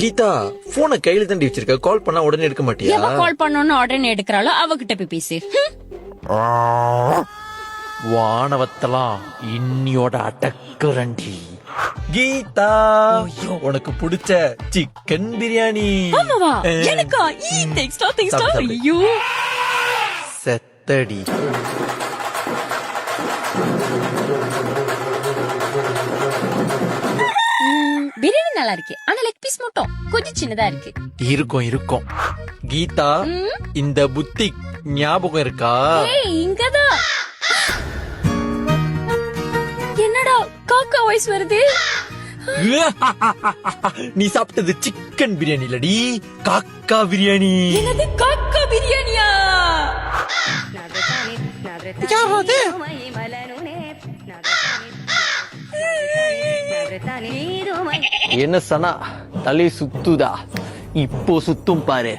கீதா போனை கையில தாண்டி வச்சிருக்க, கால் பண்ணா உடனே எடுக்க மாட்டியா? எவ கால் பண்ணனும் உடனே எடுக்கறாளோ அவகிட்ட போய் பேசு. வானவத்தலாம் இன்னியோட அடக்குறண்டி. கீதா உனக்கு பிடிச்ச சிக்கன் பிரியாணி. ஆமாவா? எனக்கா? தேங்க்ஸ். ஐயோ செத்தடி. பிரியாணி நல்லா இருக்கு, ஆனா லெக் பீஸ் மட்டும் கொஞ்சம் சின்னதா இருக்கு. இருக்கும். கீதா இந்த புத்தி ஞாபகம் இருக்கா? இங்கதான். என்னடா காக்கா வாய்ஸ் வருது? நீ சாப்பிட்டது சிக்கன் பிரியாணி இல்லடி, காக்கா பிரியாணி. என்னது காக்கா பிரியாணியா? என்ன சனா தலை சுத்துதா? இப்போ சுத்தும் பாரு.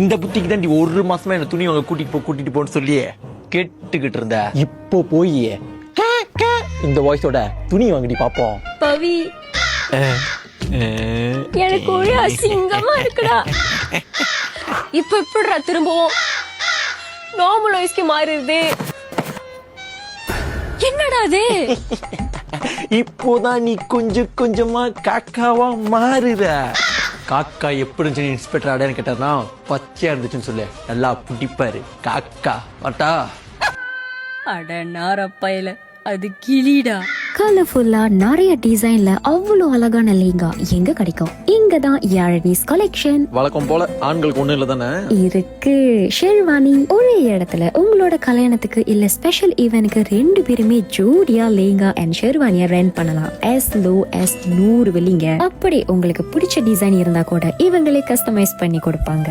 இந்த புத்திக்கு தாண்டி ஒரு மாசமா என்ன துணி வாங்க கூட்டிட்டு போன்னு சொல்லியே கேட்டுக்கிட்டு இருந்த. இப்போ போய் இந்த வாய்ஸோட துணி வாங்கடி பாப்போம். பவி எனக்கு ஒரே அசிங்கமா இருக்குடா. இப்ப எப்படிடா திரும்பவும் நார்மல் வாய்ஸ்க்கு மாறிடுது? என்னடா அது? இப்போதான் நீ கொஞ்சமா காக்காவா மாறுற. காக்கா எப்படி இருந்துச்சு இன்ஸ்பெக்டர் அடையான்னு கேட்டாருன்னா பச்சையா இருந்துச்சுன்னு சொல்லு, நல்லா பிடிப்பாரு காக்கா. வாட்டா அட நாரப்பையில அது கிளிடா. கலர்ஃபுல்லா நிறைய டிசைன்ல அவ்வளோ அழகான லெஹங்கா எங்க கிடைக்கும்? இங்கதான் யாழ்விஸ் கலெக்ஷன். வழக்கம் போல ஆண்களுக்கு ஒண்ணு இல்ல தானே இருக்கு. ஷெர்வானி ஒரே இடத்துல உங்களோட கல்யாணத்துக்கு இல்ல ஸ்பெஷல் ஈவென்ட்க்கு 2 பேருமே ஜோடியா லெஹங்கா அண்ட் ஷெர்வானியா ரெண்ட் பண்ணலாம். as low as 100 வெள்ளிங்க. அப்படி உங்களுக்கு பிடிச்ச டிசைன் இருந்தா கூட இவங்களே கஸ்டமைஸ் பண்ணி கொடுப்பாங்க.